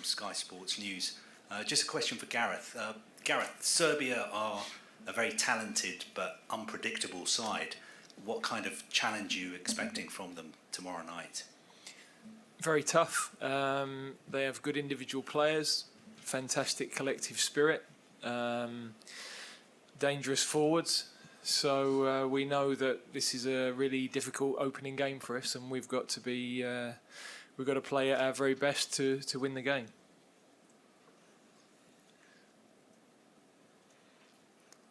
Sky Sports News. Just a question for Gareth. Gareth, Serbia are a very talented but unpredictable side. What kind of challenge are you expecting from them tomorrow night? Very tough. They have good individual players, fantastic collective spirit, dangerous forwards. So we know that this is a really difficult opening game for us, and we've got to play at our very best to win the game.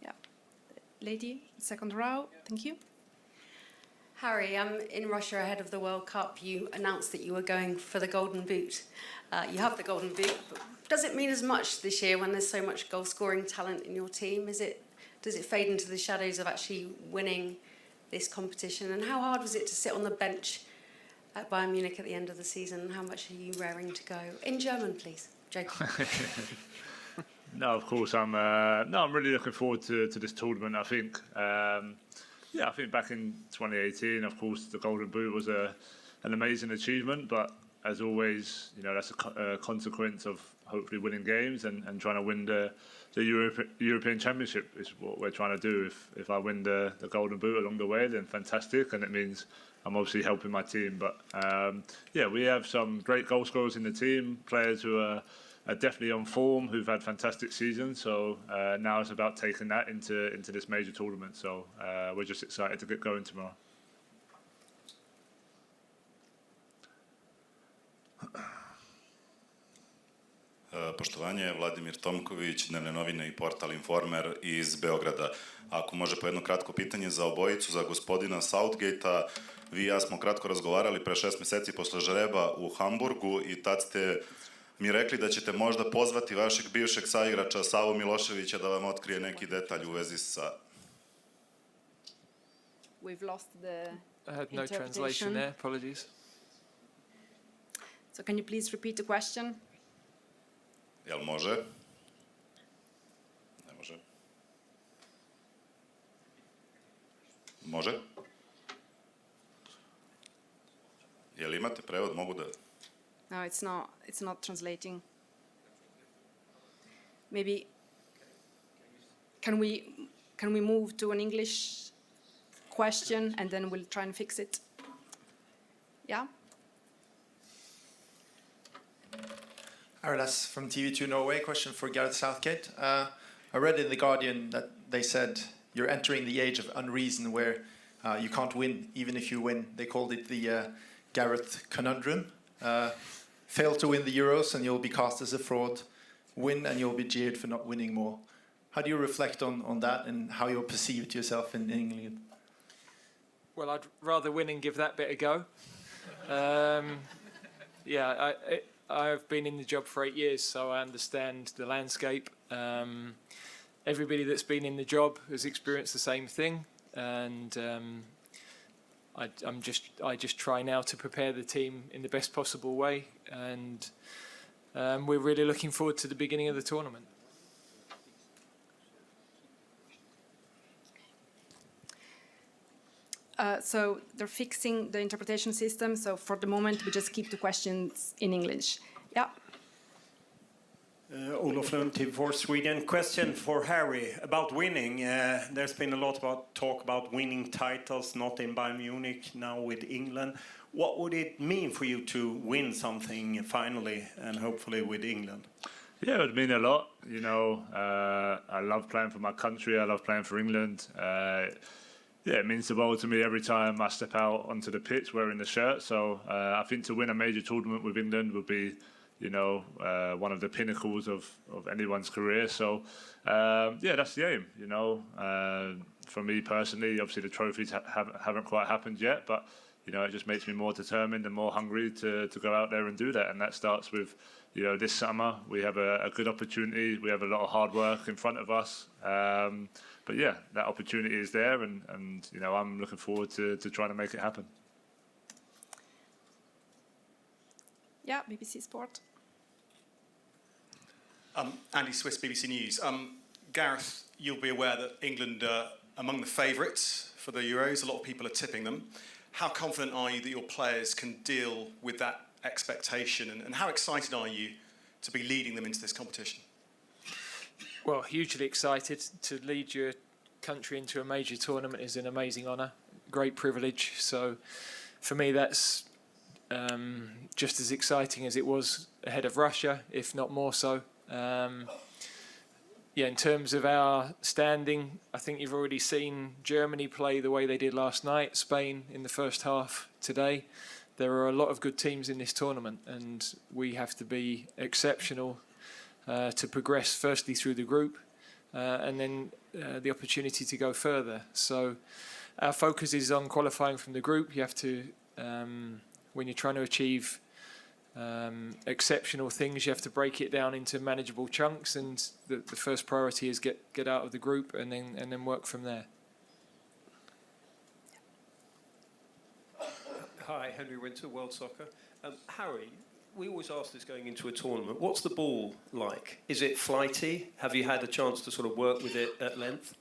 Yeah, lady, second row. Thank you. Harry, in Russia ahead of the World Cup, you announced that you were going for the Golden Boot. You have the Golden Boot, but does it mean as much this year when there's so much goal-scoring talent in your team? Does it fade into the shadows of actually winning this competition? And how hard was it to sit on the bench at Bayern Munich at the end of the season? And how much are you raring to go? In German, please. Joking. No, of course. I'm really looking forward to this tournament. I think. I think back in 2018, of course, the Golden Boot was an amazing achievement. But as always, that's a consequence of hopefully winning games and trying to win the European Championship is what we're trying to do. If I win the Golden Boot along the way, then fantastic, and it means I'm obviously helping my team. But we have some great goal scorers in the team, players who are definitely on form, who've had fantastic seasons. So now it's about taking that into this major tournament. So we're just excited to get going tomorrow. Poštovanje, Vladimir Tomković, Dnevne novine i portal Informer iz Beograda. Ako može po jedno kratko pitanje za obojicu, za gospodina Southgate-a. Vi i ja smo kratko razgovarali pre 6 meseci posle žreba u Hamburgu i tad ste mi rekli da ćete možda pozvati vašeg bivšeg saigrača Savo Miloševića da vam otkrije neki detalj u vezi sa... We've lost the I had no translation there, apologies. So can you please repeat the question? Jel može? Ne može. Može? Jel imate prevod? Mogu da... No, it's not translating. Maybe can we move to an English question and then we'll try and fix it? Yeah. Arilas from TV2 Norway. Question for Gareth Southgate. I read in The Guardian that they said you're entering the age of unreason where you can't win even if you win. They called it the Gareth conundrum. Fail to win the Euros and you'll be cast as a fraud. Win and you'll be jeered for not winning more. How do you reflect on that and how you're perceived yourself in England? Well, I'd rather win and give that bit a go. I've been in the job for 8 years, so I understand the landscape. Everybody that's been in the job has experienced the same thing, and I just try now to prepare the team in the best possible way, and we're really looking forward to the beginning of the tournament. So they're fixing the interpretation system. So for the moment, we just keep the questions in English. Yeah. Olof Lund, TV4 Sweden. Question for Harry about winning. There's been a lot about talk about winning titles, not in Bayern Munich, now with England. What would it mean for you to win something finally and hopefully with England? Yeah, it would mean a lot. I love playing for my country. I love playing for England. It means the world to me every time I step out onto the pitch wearing the shirt. So I think to win a major tournament with England would be, one of the pinnacles of anyone's career. So, that's the aim, For me personally, obviously the trophies haven't quite happened yet, but, it just makes me more determined and more hungry to go out there and do that. And that starts with, this summer we have a good opportunity. We have a lot of hard work in front of us. But that opportunity is there, and I'm looking forward to trying to make it happen. Yeah, BBC Sport. Andy Swiss, BBC News. Gareth, you'll be aware that England are among the favourites for the Euros. A lot of people are tipping them. How confident are you that your players can deal with that expectation? And how excited are you to be leading them into this competition? Well, hugely excited to lead your country into a major tournament is an amazing honour, great privilege. So for me, that's just as exciting as it was ahead of Russia, if not more so. In terms of our standing, I think you've already seen Germany play the way they did last night, Spain in the first half today. There are a lot of good teams in this tournament, and we have to be exceptional to progress firstly through the group and then the opportunity to go further. So our focus is on qualifying from the group. You have to, when you're trying to achieve exceptional things, you have to break it down into manageable chunks, and the first priority is get out of the group and then work from there. Hi, Henry Winter, World Soccer. Harry, we always ask this going into a tournament. What's the ball like? Is it flighty? Have you had a chance to sort of work with it at length?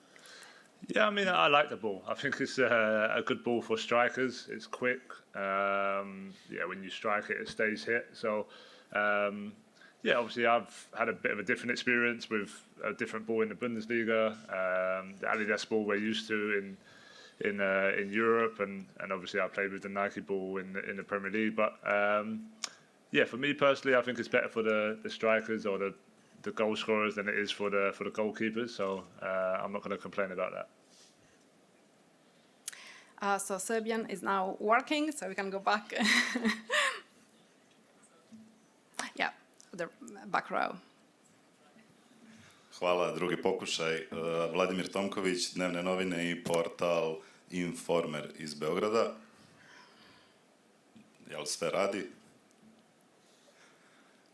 Yeah, I mean, I like the ball. I think it's a good ball for strikers. It's quick. When you strike it, it stays hit. So, obviously I've had a bit of a different experience with a different ball in the Bundesliga. The Adidas ball we're used to in Europe, and obviously I played with the Nike ball in the Premier League. But for me personally, I think it's better for the strikers or the goal scorers than it is for the goalkeepers. So I'm not going to complain about that. So Serbian is now working, so we can go back. The back row. Hvala, drugi pokušaj. Vladimir Tomković, Dnevne novine i portal Informer iz Beograda. Jel sve radi?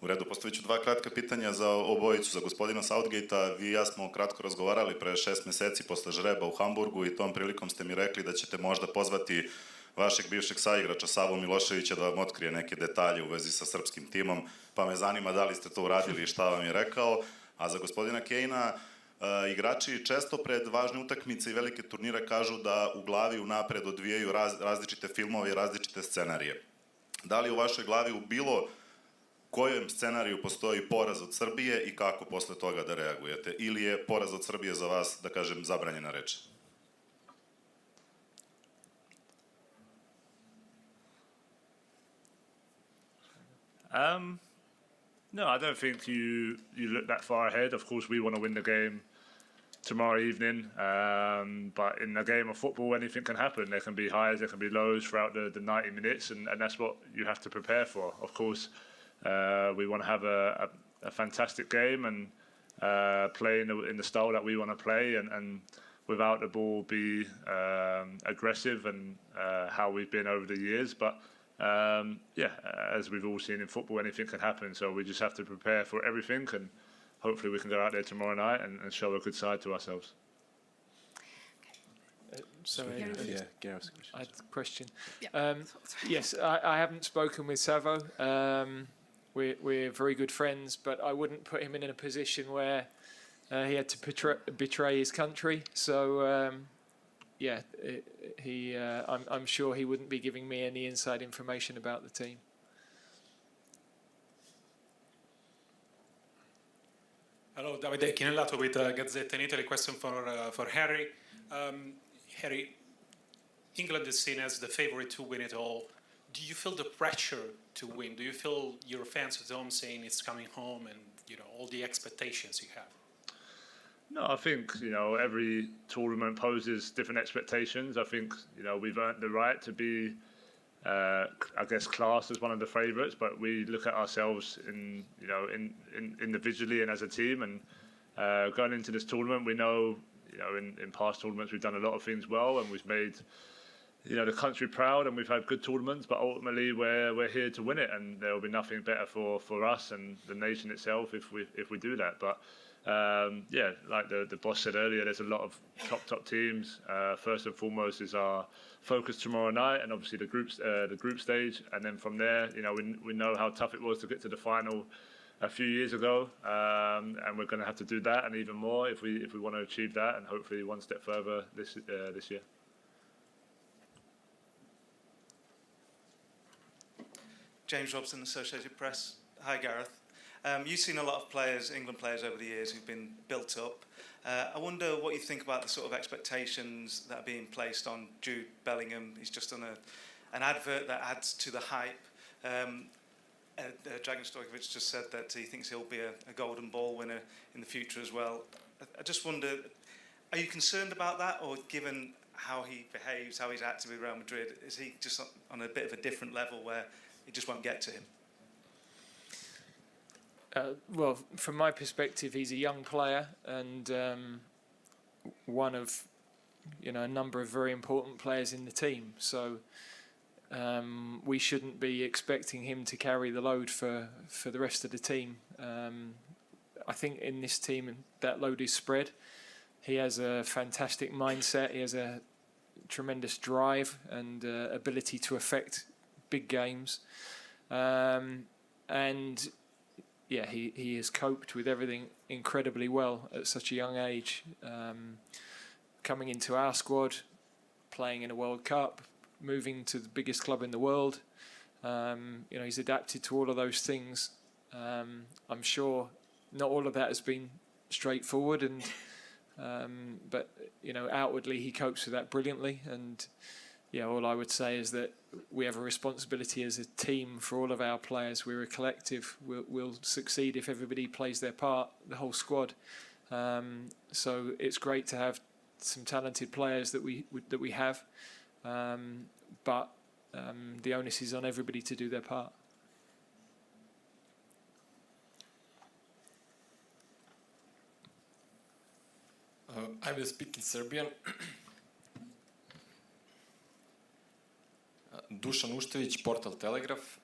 U redu, postavit ću dva kratka pitanja za obojicu, za gospodina Southgate-a. Vi i ja smo kratko razgovarali pre 6 meseci posle žreba u Hamburgu i tom prilikom ste mi rekli da ćete možda pozvati vašeg bivšeg saigrača Savo Miloševića da vam otkrije neke detalje u vezi sa srpskim timom, pa me zanima da li ste to uradili i šta vam je rekao. A za gospodina Kane-a, igrači često pred važne utakmice i velike turnire kažu da u glavi unapred odvijaju različite filmove i različite scenarije. Da li u vašoj glavi u bilo kojem scenariju postoji poraz od Srbije i kako posle toga da reagujete? Ili je poraz od Srbije za vas, da kažem, zabranjena reč? No, I don't think you look that far ahead. Of course, we want to win the game tomorrow evening, but in a game of football, anything can happen. There can be highs, there can be lows throughout the 90 minutes, and that's what you have to prepare for. Of course, we want to have a fantastic game and play in the style that we want to play, and without the ball be aggressive and how we've been over the years. But as we've all seen in football, anything can happen. So we just have to prepare for everything, and hopefully we can go out there tomorrow night and show a good side to ourselves. Gareth's question. I had a question. Yes, I haven't spoken with Savo. We're very good friends, but I wouldn't put him in a position where he had to betray his country. So, I'm sure he wouldn't be giving me any inside information about the team. Hello, Davide Chinellato with Gazzetta in Italy. Question for Harry. Harry, England is seen as the favourite to win it all. Do you feel the pressure to win? Do you feel your fans at home saying it's coming home, and all the expectations you have? No, I think every tournament poses different expectations. I think we've earned the right to be, I guess, classed as one of the favourites, but we look at ourselves individually and as a team. And going into this tournament, we know in past tournaments we've done a lot of things well, and we've made the country proud, and we've had good tournaments. But ultimately, we're here to win it, and there will be nothing better for us and the nation itself if we do that. But like the boss said earlier, there's a lot of top teams. First and foremost is our focus tomorrow night, and obviously the group stage, and then from there, we know how tough it was to get to the final a few years ago, and we're going to have to do that and even more if we want to achieve that, and hopefully one step further this year. James Robson, Associated Press. Hi, Gareth. You've seen a lot of players, England players over the years who've been built up. I wonder what you think about the sort of expectations that are being placed on Jude Bellingham. He's just done an advert that adds to the hype. Dragan Stojkovic just said that he thinks he'll be a golden ball winner in the future as well. I just wonder, are you concerned about that, or given how he behaves, how he's acted with Real Madrid, is he just on a bit of a different level where it just won't get to him? Well, from my perspective, he's a young player and one of, a number of very important players in the team. So we shouldn't be expecting him to carry the load for the rest of the team. I think in this team that load is spread. He has a fantastic mindset. He has a tremendous drive and ability to affect big games. He has coped with everything incredibly well at such a young age. Coming into our squad, playing in a World Cup, moving to the biggest club in the world. He's adapted to all of those things. I'm sure not all of that has been straightforward, but outwardly he copes with that brilliantly. And all I would say is that we have a responsibility as a team for all of our players. We're a collective. We'll succeed if everybody plays their part, the whole squad. So it's great to have some talented players that we have, but the onus is on everybody to do their part. I will speak in Serbian. Dušan Uštević, portal Telegraf.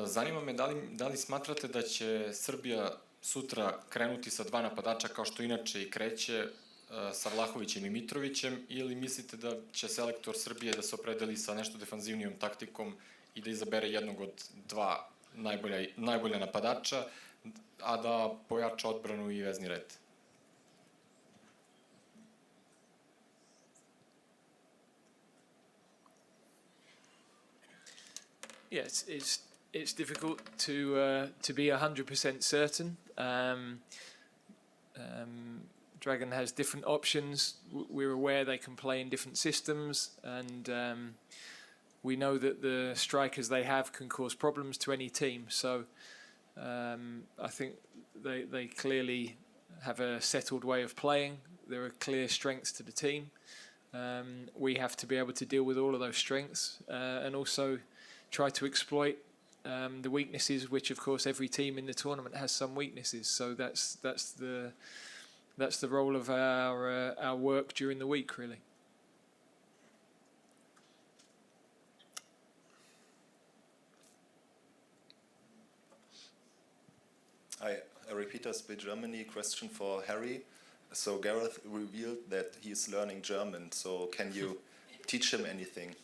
Zanima me da li smatrate da će Srbija sutra krenuti sa dva napadača kao što inače i kreće sa Vlahovićem i Mitrovićem, ili mislite da će selektor Srbije da se opredeli sa nešto defanzivnijom taktikom i da izabere jednog od dva najbolja napadača, a da pojača odbranu i vezni red? Yes, it's difficult to be 100% certain. Dragan has different options. We're aware they can play in different systems, and we know that the strikers they have can cause problems to any team. So I think they clearly have a settled way of playing. There are clear strengths to the team. We have to be able to deal with all of those strengths and also try to exploit the weaknesses, which of course every team in the tournament has some weaknesses. So that's the role of our work during the week, really. Hi, Repeater Speed Germany. Question for Harry. So Gareth revealed that he's learning German. So can you teach him anything?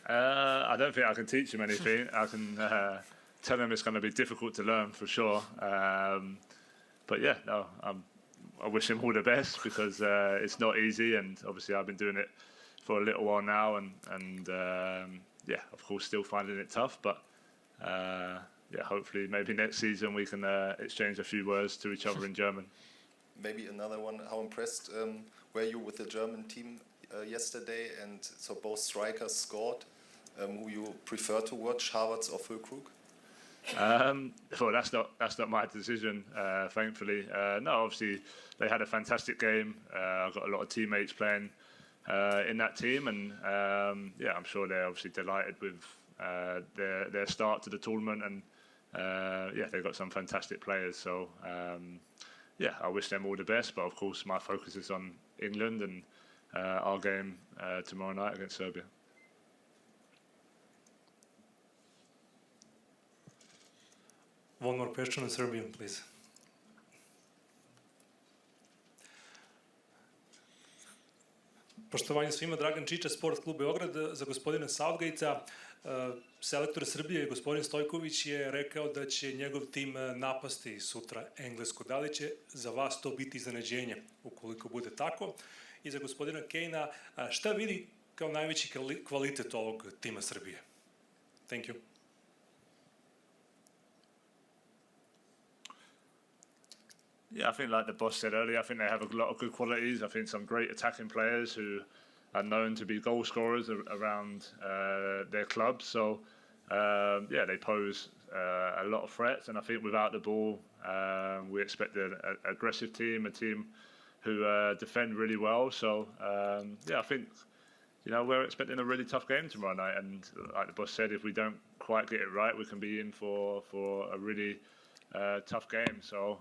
I don't think I can teach him anything. I can tell him it's going to be difficult to learn for sure. But yeah, no, I wish him all the best because it's not easy, and obviously I've been doing it for a little while now, and of course still finding it tough. But hopefully maybe next season we can exchange a few words to each other in German. Maybe another one. How impressed were you with the German team yesterday? And so both strikers scored. Who you prefer to watch, Havertz or Füllkrug? Well, that's not my decision, thankfully. No, obviously they had a fantastic game. I've got a lot of teammates playing in that team, and I'm sure they're obviously delighted with their start to the tournament, and they've got some fantastic players. So I wish them all the best. But of course, my focus is on England and our game tomorrow night against Serbia. One more question in Serbian, please. Poštovanje svima, Dragan Čiča, Sport klub Beograd. Za gospodina Southgate-a, selektor Srbije, gospodin Stojković je rekao da će njegov tim napasti sutra Englesku. Da li će za vas to biti iznenađenje, ukoliko bude tako? I za gospodina Kane-a, šta vidi kao najveći kvalitet ovog tima Srbije? Thank you. Yeah, I think like the boss said earlier, I think they have a lot of good qualities. I think some great attacking players who are known to be goal scorers around their clubs. So yeah, they pose a lot of threats, and I think without the ball, we expect an aggressive team, a team who defend really well. So yeah, I think we're expecting a really tough game tomorrow night, and like the boss said, if we don't quite get it right, we can be in for a really tough game. So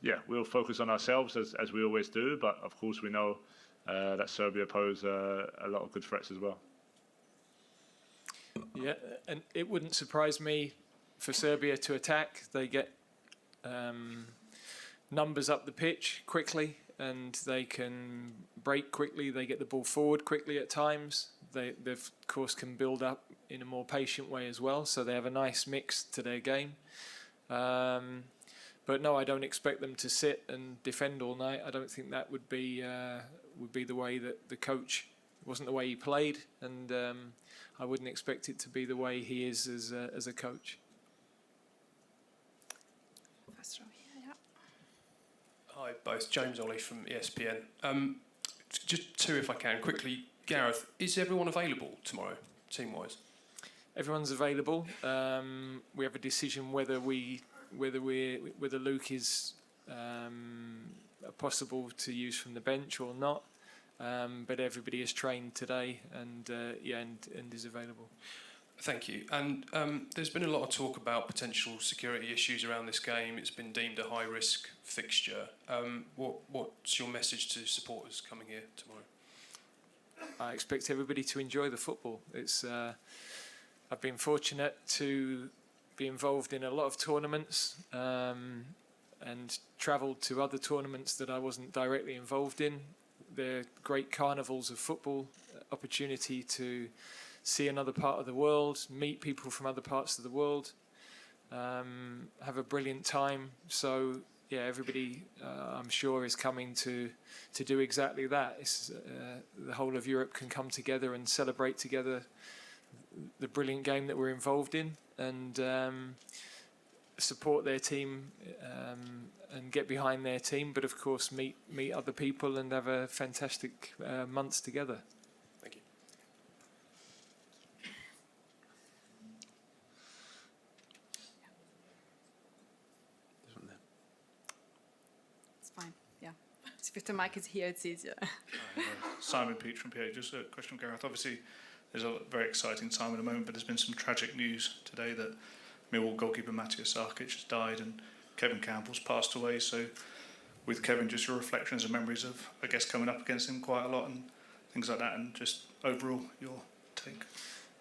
yeah, we'll focus on ourselves as we always do, but of course we know that Serbia pose a lot of good threats as well. Yeah, and it wouldn't surprise me for Serbia to attack. They get numbers up the pitch quickly, and they can break quickly. They get the ball forward quickly at times. They of course can build up in a more patient way as well. So they have a nice mix to their game. But no, I don't expect them to sit and defend all night. I don't think that would be the way that the coach. It wasn't the way he played, and I wouldn't expect it to be the way he is as a coach. Hi, both. James Ollie from ESPN. Just two, if I can, quickly. Gareth, is everyone available tomorrow, team-wise? Everyone's available. We have a decision whether Luke is possible to use from the bench or not. But everybody is trained today, and is available. Thank you. And there's been a lot of talk about potential security issues around this game. It's been deemed a high-risk fixture. What's your message to supporters coming here tomorrow? I expect everybody to enjoy the football. I've been fortunate to be involved in a lot of tournaments and travelled to other tournaments that I wasn't directly involved in. They're great carnivals of football, opportunity to see another part of the world, meet people from other parts of the world, have a brilliant time. So yeah, everybody I'm sure is coming to do exactly that. The whole of Europe can come together and celebrate together the brilliant game that we're involved in, and support their team and get behind their team, but of course meet other people and have a fantastic months together. Thank you. It's fine, yeah. If the mic is here, it's easier. Simon Peach from PA. Just a question, Gareth. Obviously, there's a very exciting time at the moment, but there's been some tragic news today that Millwall goalkeeper Matija Sarkic has died and Kevin Campbell's passed away. So with Kevin, just your reflections and memories of, I guess, coming up against him quite a lot and things like that, and just overall your take.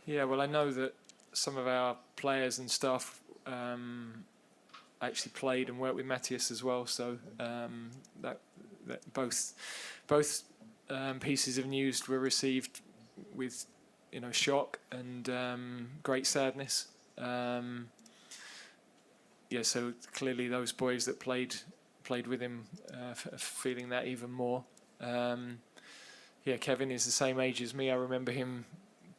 Yeah, well, I know that some of our players and staff actually played and worked with Matthias as well. So that both pieces of news were received with shock and great sadness. So clearly those boys that played with him feeling that even more. Kevin is the same age as me. I remember him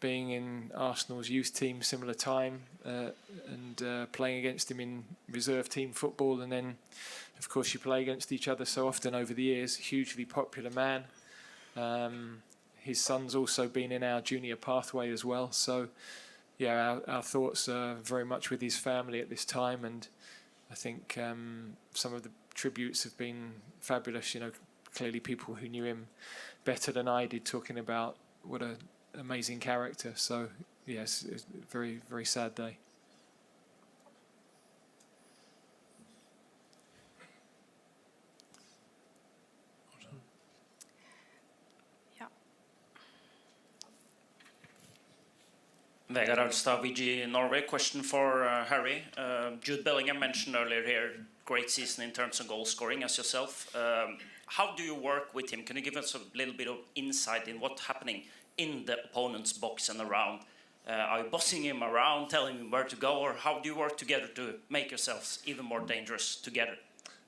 being in Arsenal's youth team similar time and playing against him in reserve team football, and then of course you play against each other so often over the years. Hugely popular man. His son's also been in our junior pathway as well. So yeah, our thoughts are very much with his family at this time, and I think some of the tributes have been fabulous. Clearly people who knew him better than I did talking about what an amazing character. So yes, it's a very, very sad day. Vegard Alstad, VG Norway. Question for Harry. Jude Bellingham mentioned earlier here, great season in terms of goal scoring as yourself. How do you work with him? Can you give us a little bit of insight in what's happening in the opponent's box and around? Are you bossing him around, telling him where to go, or how do you work together to make yourselves even more dangerous together?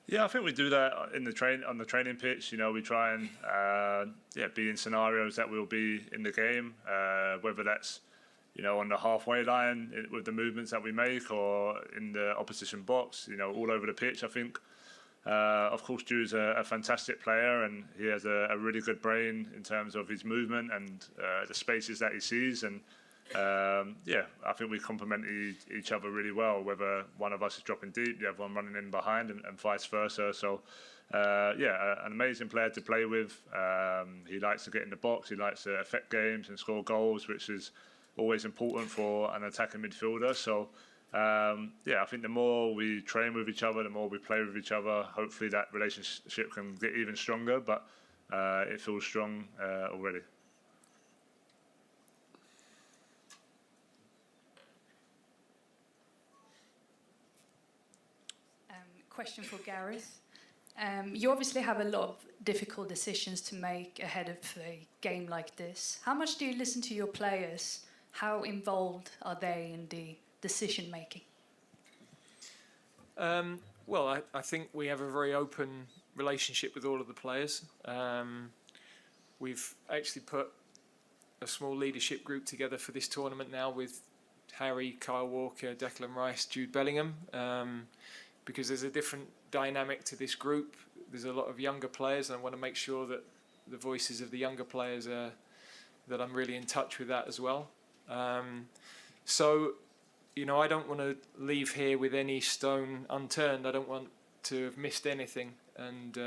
Yeah, I think we do that on the training pitch. We try and be in scenarios that will be in the game, whether that's on the halfway line with the movements that we make, or in the opposition box, all over the pitch. I think Of course, Jude's a fantastic player, and he has a really good brain in terms of his movement and the spaces that he sees. And I think we complement each other really well. Whether one of us is dropping deep, the other one running in behind, and vice versa. So, an amazing player to play with. He likes to get in the box. He likes to affect games and score goals, which is always important for an attacking midfielder. So. I think the more we train with each other, the more we play with each other, hopefully that relationship can get even stronger, but it feels strong already. Question for Gareth. You obviously have a lot of difficult decisions to make ahead of a game like this. How much do you listen to your players? How involved are they in the decision making? I think we have a very open relationship with all of the players. We've actually put a small leadership group together for this tournament now with Harry, Kyle Walker, Declan Rice, Jude Bellingham, because there's a different dynamic to this group. There's a lot of younger players, and I want to make sure that the voices of the younger players are, that I'm really in touch with that as well. I don't want to leave here with any stone unturned. I don't want to have missed anything. And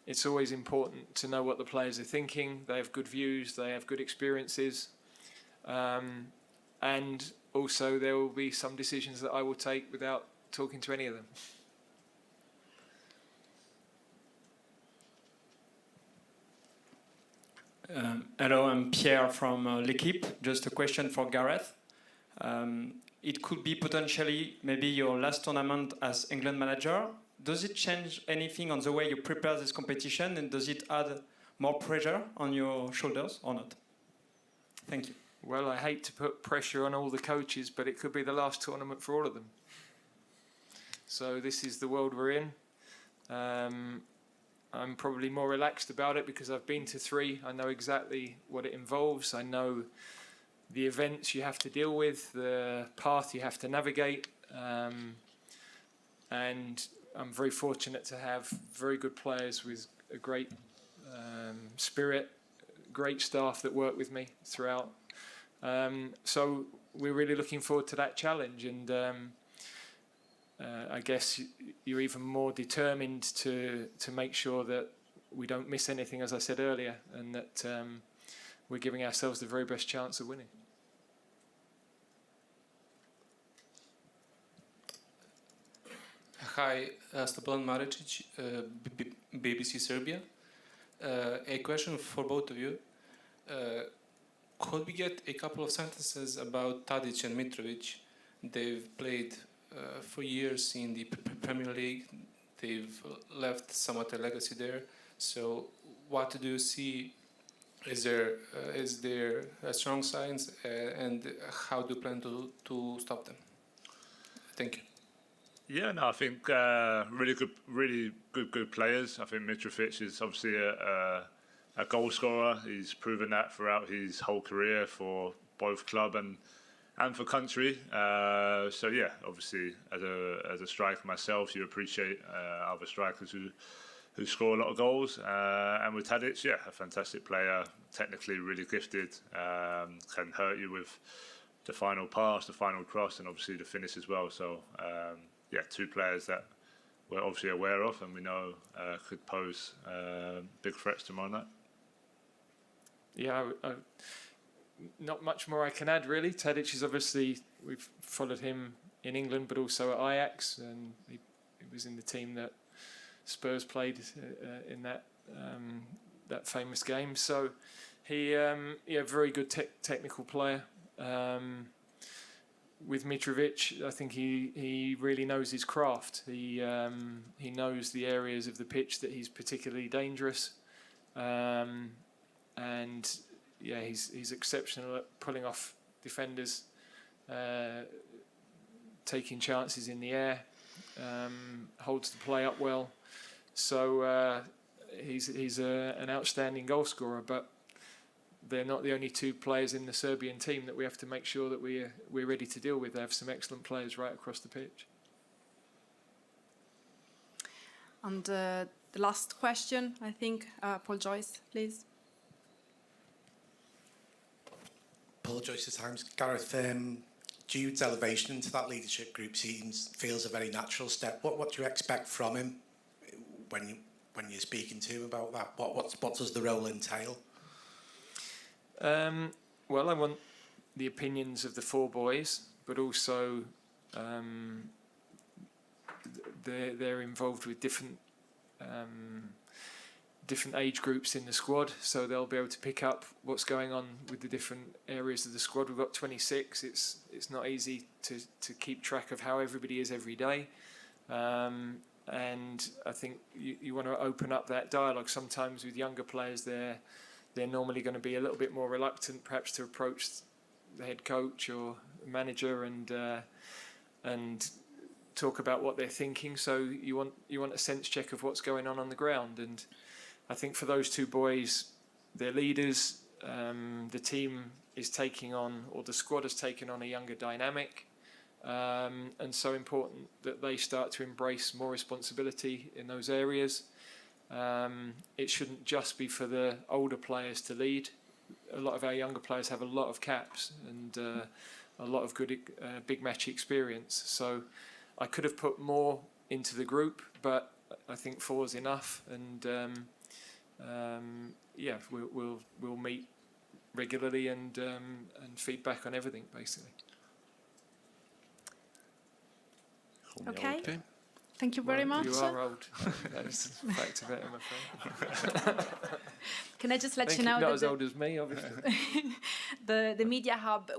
it's always important to know what the players are thinking. They have good views. They have good experiences. And also there will be some decisions that I will take without talking to any of them. Hello, I'm Pierre from L'Equipe. Just a question for Gareth. It could be potentially maybe your last tournament as England manager. Does it change anything on the way you prepare this competition, and does it add more pressure on your shoulders or not? Thank you. Well, I hate to put pressure on all the coaches, but it could be the last tournament for all of them. So this is the world we're in. I'm probably more relaxed about it because I've been to 3. I know exactly what it involves. I know the events you have to deal with, the path you have to navigate. And I'm very fortunate to have very good players with a great spirit, great staff that work with me throughout. So we're really looking forward to that challenge. And I guess you're even more determined to make sure that we don't miss anything, as I said earlier, and that we're giving ourselves the very best chance of winning. Hi, Stepan Maricic, BBC Serbia. A question for both of you. Could we get a couple of sentences about Tadic and Mitrovic? They've played for years in the Premier League. They've left somewhat a legacy there. So what do you see is there strong signs, and how do you plan to stop them? Thank you. Yeah, no, I think really good players. I think Mitrovic is obviously a goal scorer. He's proven that throughout his whole career for both club and for country. So yeah, obviously as a striker myself, you appreciate other strikers who score a lot of goals. And with Tadic, yeah, a fantastic player, technically really gifted, can hurt you with the final pass, the final cross, and obviously the finish as well. So yeah, 2 players that we're obviously aware of and we know could pose big threats tomorrow night. Yeah, not much more I can add really. Tadic is obviously, we've followed him in England but also at Ajax, and he was in the team that Spurs played in that famous game. So he, very good technical player. With Mitrovic, I think he really knows his craft. He knows the areas of the pitch that he's particularly dangerous, and yeah, he's exceptional at pulling off defenders, taking chances in the air, holds the play up well. So he's an outstanding goal scorer, but they're not the only 2 players in the Serbian team that we have to make sure that we're ready to deal with. They have some excellent players right across the pitch. And the last question, I think, Paul Joyce, please. Paul Joyce at Times. Gareth, Jude's elevation into that leadership group feels a very natural step. What do you expect from him when you're speaking to him about that? What does the role entail? Well, I want the opinions of the four boys, but also they're involved with different age groups in the squad, so they'll be able to pick up what's going on with the different areas of the squad. We've got 26. It's not easy to keep track of how everybody is every day, and I think you want to open up that dialogue. Sometimes with younger players, they're normally going to be a little bit more reluctant, perhaps, to approach the head coach or manager and talk about what they're thinking. So you want a sense check of what's going on the ground. And I think for those two boys, they're leaders. The team is taking on, or the squad has taken on, a younger dynamic, and so important that they start to embrace more responsibility in those areas. It shouldn't just be for the older players to lead. A lot of our younger players have a lot of caps and a lot of good big match experience. So I could have put more into the group, but I think 4 is enough. And we'll meet regularly and feedback on everything, basically. Okay. Thank you very much. You are old. That is a fact of it, I'm afraid. Can I just let Thank you know not that as old as me, obviously. the Media Hub